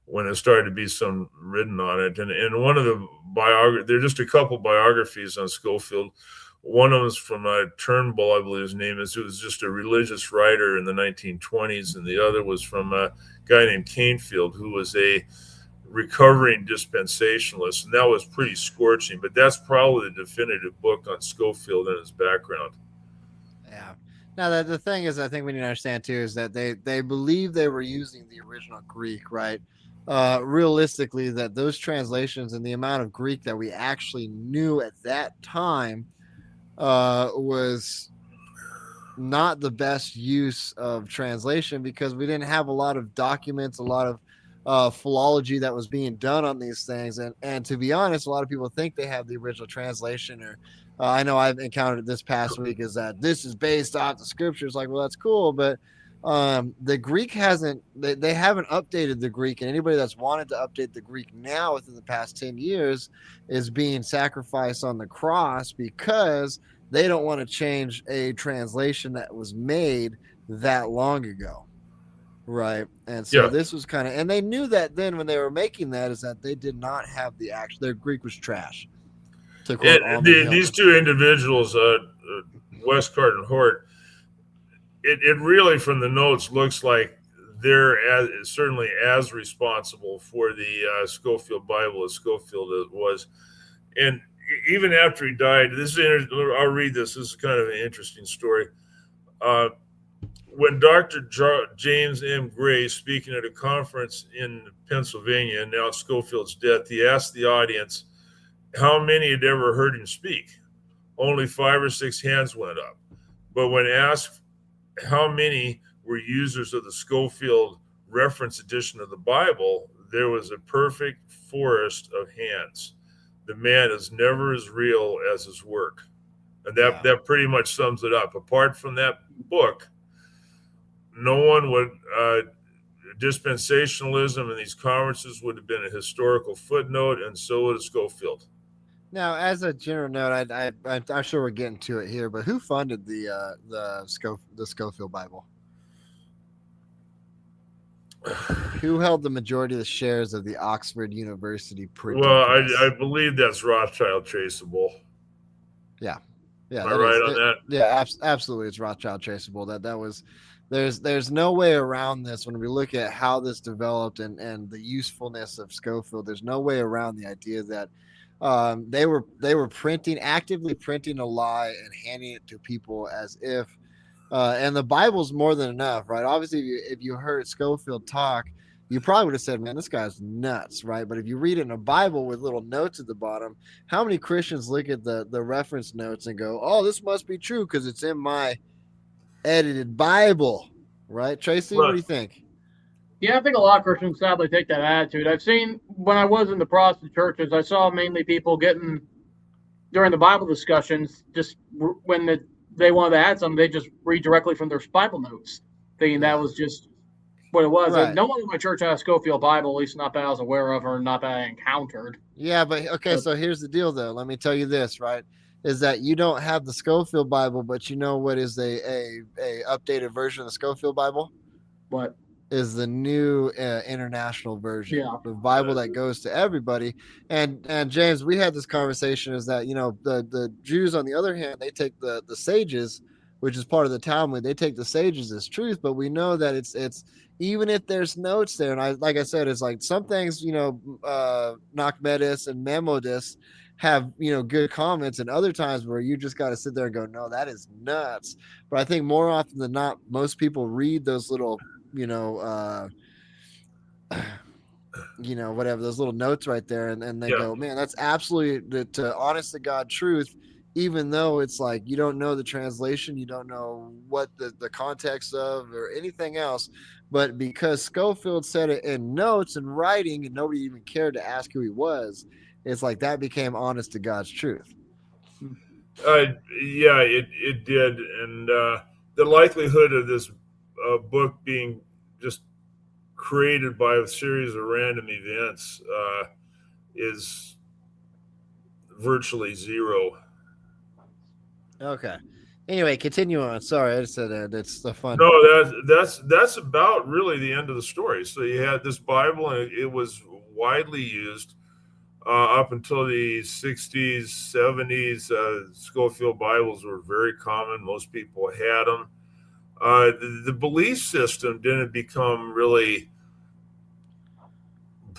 when there started to be some written on it. And one of the there are just a couple biographies on Schofield. One of them is from Turnbull, I believe his name is, who was just a religious writer in the 1920s, and the other was from a guy named Canfield, who was a recovering dispensationalist, and that was pretty scorching. But that's probably the definitive book on Schofield and his background. Yeah. Now, the thing is, I think we need to understand too, is that they believe they were using the original Greek, right? Realistically, that those translations and the amount of Greek that we actually knew at that time was not the best use of translation, because we didn't have a lot of documents, a lot of philology that was being done on these things. And to be honest, a lot of people think they have the original translation, or I know I've encountered it this past week, is that this is based off the scriptures. Like, well, that's cool, but the Greek hasn't, they haven't updated the Greek, and anybody that's wanted to update the Greek now within the past 10 years is being sacrificed on the cross, because they don't want to change a translation that was made that long ago. Right. And so this was kind of, and they knew that then when they were making that, is that they did not have the actual, their Greek was trash. To quote these two individuals, Westcott and Hort, it really, from the notes, looks like they're certainly as responsible for the Schofield Bible as Schofield was. And even after he died, I'll read this. This is kind of an interesting story. When Dr. James M. Gray, speaking at a conference in Pennsylvania, announced Schofield's death, he asked the audience how many had ever heard him speak. Only 5 or 6 hands went up. But when asked how many were users of the Schofield reference edition of the Bible, there was a perfect forest of hands. The man is never as real as his work. And that pretty much sums it up. Apart from that book, no one would, dispensationalism in these conferences would have been a historical footnote, and so would Schofield. Now, as a general note, I'm sure we're getting to it here, but who funded the Schofield Bible? Who held the majority of the shares of the Oxford University printing press? I believe that's Rothschild traceable. Yeah. Am I right on that? Yeah, absolutely. It's Rothschild traceable. That was, there's no way around this. When we look at how this developed and the usefulness of Schofield, there's no way around the idea that they were actively printing a lie and handing it to people as if, and the Bible's more than enough, right? Obviously, if you heard Schofield talk, you probably would have said, man, this guy's nuts, right? But if you read it in a Bible with little notes at the bottom, how many Christians look at the reference notes and go, oh, this must be true because it's in my edited Bible, right? Tracy, what do you think? Yeah, I think a lot of Christians sadly take that attitude. I've seen, when I was in the Protestant churches, I saw mainly people getting, during the Bible discussions, just when they wanted to add something, they just read directly from their Bible notes, thinking that was just what it was. Right. No one in my church had a Schofield Bible, at least not that I was aware of or not that I encountered. Yeah, but okay, so here's the deal, though. Let me tell you this, right? Is that you don't have the Schofield Bible, but you know what is a updated version of the Schofield Bible? What? Is the new international version, the Bible that goes to everybody. And James, we had this conversation, is that, you know, the Jews, on the other hand, they take the sages, which is part of the Talmud, they take the sages as truth, but we know that it's even if there's notes there, and like I said, it's like some things, you know, Nachmedis and Memodis have, you know, good comments, and other times where you just got to sit there and go, no, that is nuts. But I think more often than not, most people read those little, you know, whatever, those little notes right there, and they go, man, that's absolutely the honest to God truth, even though it's like you don't know the translation, you don't know what the context of or anything else, but because Schofield said it in notes and writing and nobody even cared to ask who he was, it's like that became honest to God's truth. Yeah, it did. And the likelihood of this book being just created by a series of random events is virtually zero. Okay. Anyway, continue on. Sorry, I just said it's so fun. No, that's about really the end of the story. So you had this Bible, and it was widely used up until the 60s, 70s. Schofield Bibles were very common. Most people had them. The belief system didn't become really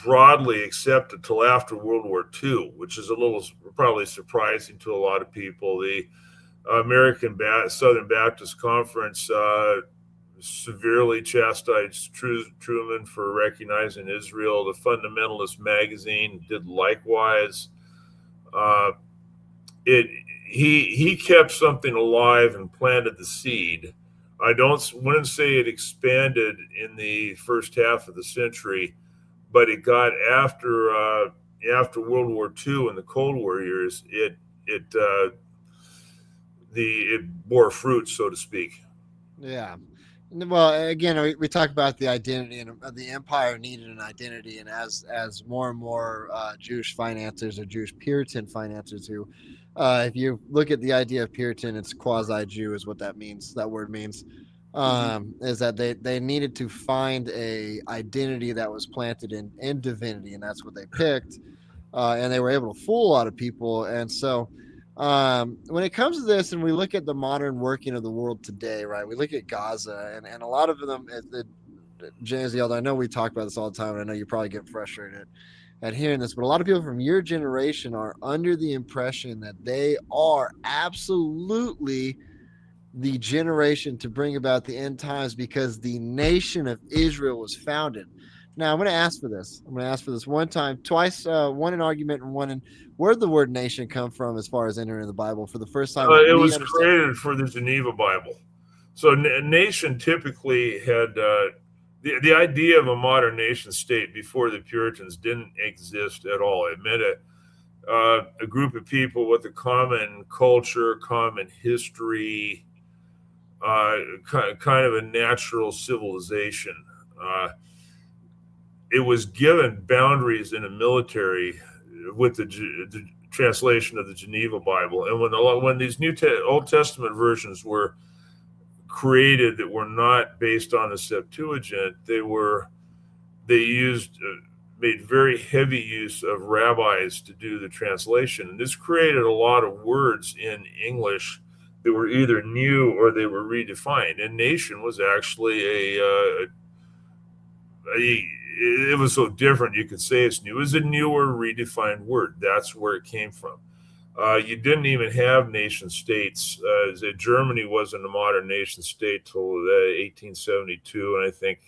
broadly accepted till after World War II, which is a little probably surprising to a lot of people. The Southern Baptist Conference severely chastised Truman for recognizing Israel. The Fundamentalist magazine did likewise. Uh, he kept something alive and planted the seed. I wouldn't say it expanded in the first half of the century, but it got after World War II and the Cold War years. It bore fruit, so to speak. Yeah. Well, again, we talk about the identity, and the empire needed an identity, and as more and more Jewish financiers or Jewish Puritan financiers who, if you look at the idea of Puritan, it's quasi-Jew is what that means. That word means is that they needed to find a identity that was planted in divinity, and that's what they picked, and they were able to fool a lot of people, and so. When it comes to this, and we look at the modern working of the world today, right? We look at Gaza, and a lot of them, James Yelda, I know we talk about this all the time, and I know you probably get frustrated at hearing this, but a lot of people from your generation are under the impression that they are absolutely the generation to bring about the end times because the nation of Israel was founded. Now, I'm going to ask for this. I'm going to ask for this one time, twice, one in argument and one in where did the word nation come from as far as entering the Bible for the first time? It was created for the Geneva Bible. So nation typically had the idea of a modern nation state before the Puritans didn't exist at all. It meant a group of people with a common culture, common history, kind of a natural civilization. It was given boundaries in a military with the translation of the Geneva Bible, and when these Old Testament versions were created that were not based on the Septuagint, they made very heavy use of rabbis to do the translation, and this created a lot of words in English that were either new or they were redefined. And nation was actually it was so different. You could say it's new. It was a newer, redefined word. That's where it came from. You didn't even have nation states. Germany wasn't a modern nation state till 1872, and I think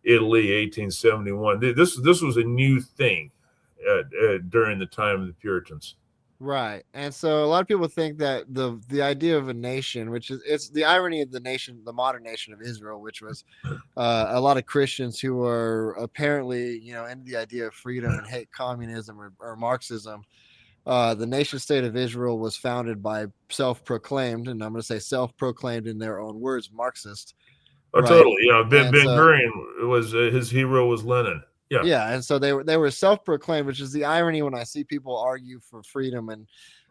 Italy 1871. This was a new thing during the time of the Puritans. Right. And so a lot of people think that the idea of a nation, which is it's the irony of the nation, the modern nation of Israel, which was a lot of Christians who are apparently, into the idea of freedom and hate communism or Marxism. The nation state of Israel was founded by self-proclaimed, and I'm going to say self-proclaimed in their own words, Marxist. Oh, right? Totally. Yeah. Ben so, Gurion was his hero was Lenin. Yeah. Yeah, and so they were self-proclaimed, which is the irony when I see people argue for freedom and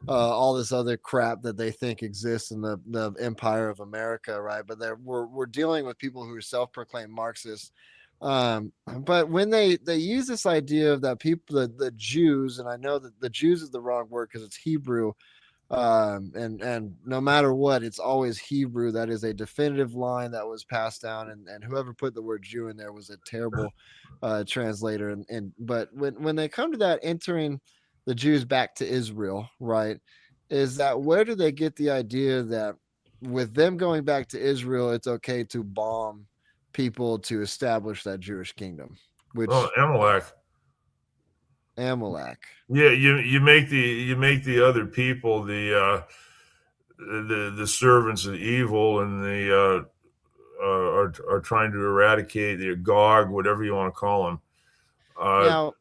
all this other crap that they think exists in the empire of America, right? But we're dealing with people who are self-proclaimed Marxists. But when they use this idea of that people, the Jews, and I know that the Jews is the wrong word because it's Hebrew, and no matter what, it's always Hebrew. That is a definitive line that was passed down, and whoever put the word Jew in there was a terrible translator. But when they come to that, entering the Jews back to Israel, right, is that where do they get the idea that with them going back to Israel, it's okay to bomb people to establish that Jewish kingdom? Which Amalek. Yeah, you make the other people the servants of evil, and the are trying to eradicate the Gog, whatever you want to call them. Now,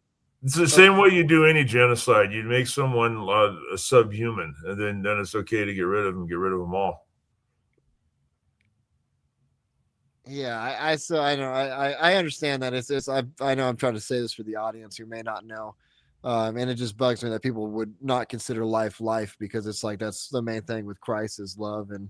it's the same way you do any genocide. You make someone a subhuman, and then it's okay to get rid of them. Get rid of them all. Yeah, I know I understand that. I know I'm trying to say this for the audience who may not know And it just bugs me that people would not consider life because it's like that's the main thing with Christ is love and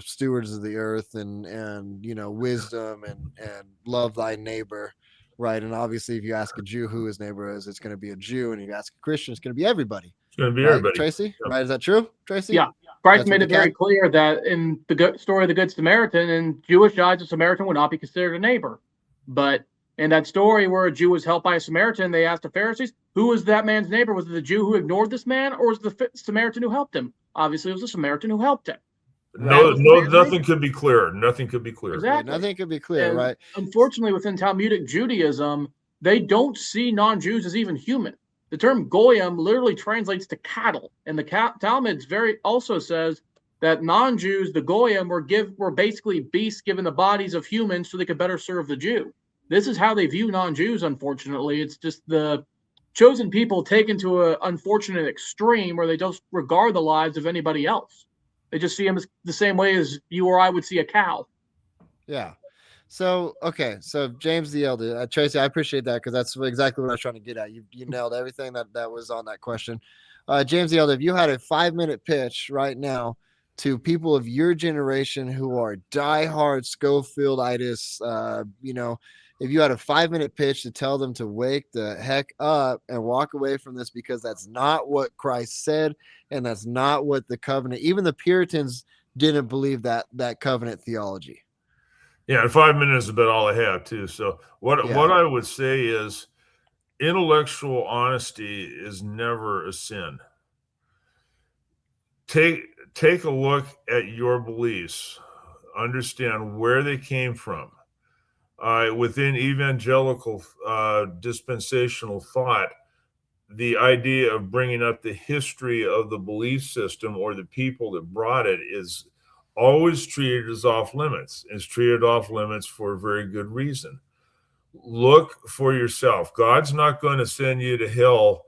stewards of the earth and wisdom and love thy neighbor, right? And obviously, if you ask a Jew who his neighbor is, it's going to be a Jew, and if you ask a Christian, it's going to be everybody. It's going to be right? everybody. Tracy, Yep. right? Is that true, Tracy? Yeah. Christ That's made what it very the clear that in the story of the Good Samaritan, in Jewish eyes, a Samaritan would not be considered a neighbor. But in that story where a Jew was helped by a Samaritan, they asked the Pharisees, who was that man's neighbor? Was it the Jew who ignored this man, or was it the Samaritan who helped him? Obviously, it was the Samaritan who helped him. No, nothing could be clearer. Nothing could be clearer. Exactly. Nothing could be clear, And right? unfortunately, within Talmudic Judaism, they don't see non-Jews as even human. The term goyim literally translates to cattle, and the Talmud also says that non-Jews, the goyim, were basically beasts given the bodies of humans so they could better serve the Jew. This is how they view non-Jews. Unfortunately, it's just the chosen people taken to an unfortunate extreme where they don't regard the lives of anybody else. They just see them as the same way as you or I would see a cow. Yeah. So, okay. So James the Elder, Tracy, I appreciate that because that's exactly what I was trying to get at. You nailed everything that was on that question. James the Elder, if you had a 5-minute pitch right now to people of your generation who are diehard Schofielditis, if you had a 5-minute pitch to tell them to wake the heck up and walk away from this because that's not what Christ said and that's not what the covenant, even the Puritans didn't believe that covenant theology. Yeah, and 5 minutes is about all I have too. So what I would say is intellectual honesty is never a sin. Take a look at your beliefs, understand where they came from. Within evangelical dispensational thought, the idea of bringing up the history of the belief system or the people that brought it is always treated as off limits. It's treated off limits for a very good reason. Look for yourself. God's not going to send you to hell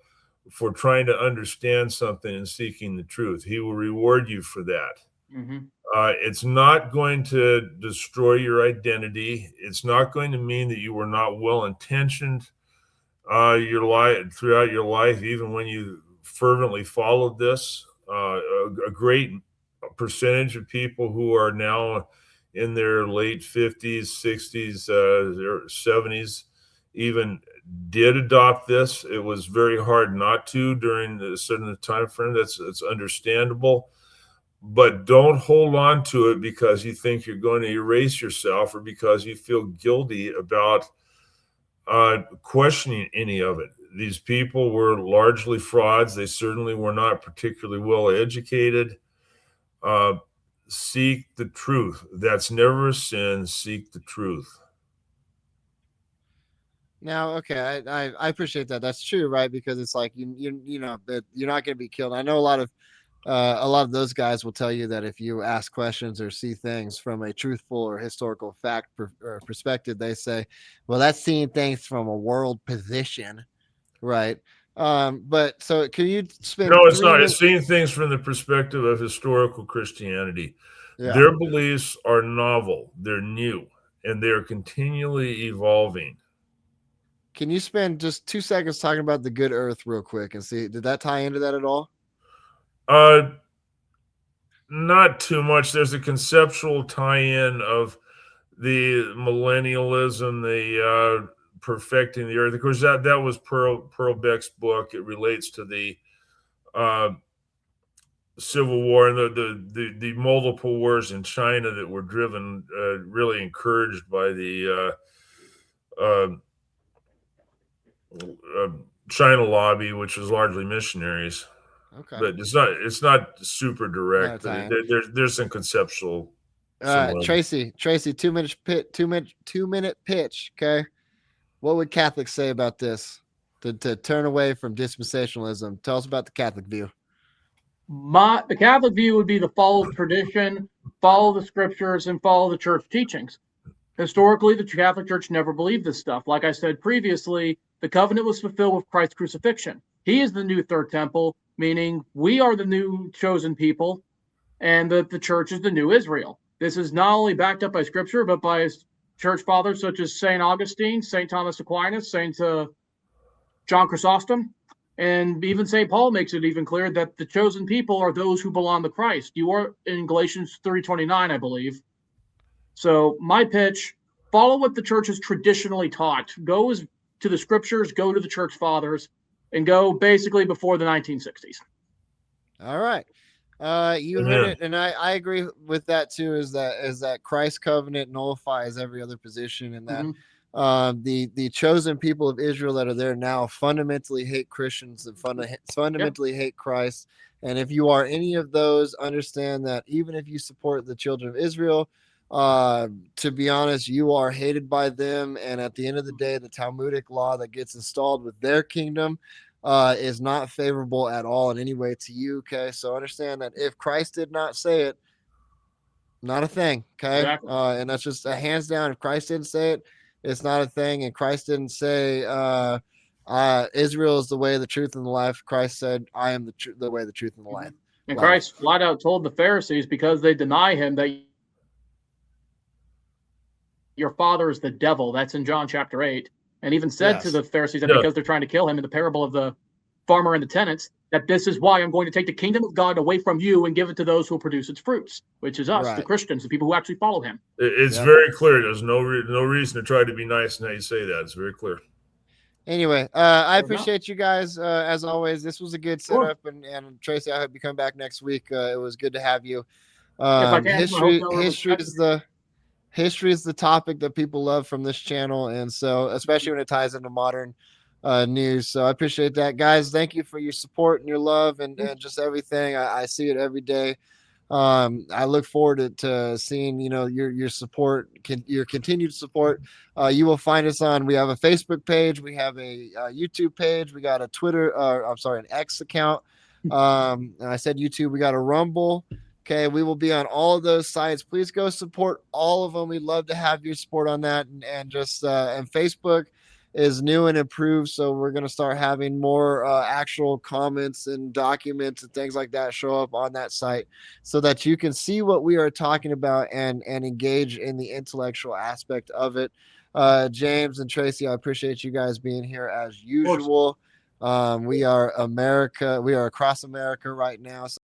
for trying to understand something and seeking the truth. He will reward you for that. Mm-hmm. It's not going to destroy your identity. It's not going to mean that you were not well-intentioned throughout your life, even when you fervently followed this. A great percentage of people who are now in their late 50s, 60s, 70s even did adopt this. It was very hard not to during a certain time frame. It's understandable. But don't hold on to it because you think you're going to erase yourself or because you feel guilty about questioning any of it. These people were largely frauds. They certainly were not particularly well educated. Seek the truth. That's never a sin. Seek the truth. Now, okay, I appreciate that. That's true, right? Because it's like you know that you're not going to be killed. I know a lot of those guys will tell you that if you ask questions or see things from a truthful or historical fact perspective, they say, well, that's seeing things from a world position, right? But so can you spend No, it's not. It's seeing things from the perspective of historical Christianity. Yeah. Their beliefs are novel, they're new, and they're continually evolving. Can you spend just 2 seconds talking about the good earth real quick and see, did that tie into that at all? Not too much. There's a conceptual tie-in of the millennialism, the perfecting the earth. Of course, that was Pearl Beck's book. It relates to the Civil War and the multiple wars in China that were driven, really encouraged by the China lobby, which was largely missionaries. Okay. But it's not super direct, but there's some conceptual. Tracy, 2-minute pitch. Okay. What would Catholics say about this to turn away from dispensationalism? Tell us about the Catholic view. The Catholic view would be to follow tradition, follow the scriptures, and follow the church teachings. Historically, the Catholic Church never believed this stuff. Like I said previously, the covenant was fulfilled with Christ's crucifixion. He is the new third temple, meaning we are the new chosen people, and the church is the new Israel. This is not only backed up by scripture, but by church fathers such as St. Augustine, St. Thomas Aquinas, St. John Chrysostom, and even St. Paul makes it even clear that the chosen people are those who belong to Christ. You are in Galatians 3:29, I believe. So my pitch, follow what the church has traditionally taught. Go to the scriptures, go to the church fathers, and go basically before the 1960s. All right. You heard it, and I agree with that too. Is that Christ's covenant nullifies every other position, and that the chosen people of Israel that are there now fundamentally hate Christians and fundamentally hate Christ. And if you are any of those, understand that even if you support the children of Israel, to be honest, you are hated by them. And at the end of the day, the Talmudic law that gets installed with their kingdom is not favorable at all in any way to you. Okay, so understand that if Christ did not say it, not a thing. Okay, Exactly. And that's just a hands down. If Christ didn't say it, it's not a thing. And Christ didn't say Israel is the way, the truth, and the life. Christ said, "I am the way, the truth, and the life." And Christ flat out told the Pharisees, because they deny him, that your father is the devil. That's in John chapter 8. And even said to the Pharisees that because they're trying to kill him in the parable of the farmer and the tenants, that this is why I'm going to take the kingdom of God away from you and give it to those who will produce its fruits, which is us, the Christians, the people who actually follow him. It's very clear. There's no reason to try to be nice in how you say that. It's very clear. Anyway, I appreciate you guys as always. This was a good setup, and Tracy, I hope you come back next week. It was good to have you. History is the topic that people love from this channel, and so especially when it ties into modern news. So I appreciate that, guys. Thank you for your support and your love and just everything. I see it every day. I look forward to seeing your support, your continued support. You will find us on. We have a Facebook page, we have a YouTube page, we got a Twitter. An X account. And I said YouTube. We got a Rumble. Okay, we will be on all of those sites. Please go support all of them. We'd love to have your support on that. And Facebook is new and improved, so we're going to start having more actual comments and documents and things like that show up on that site so that you can see what we are talking about and engage in the intellectual aspect of it. James and Tracy, I appreciate you guys being here as usual. We are America. We are across America right now. So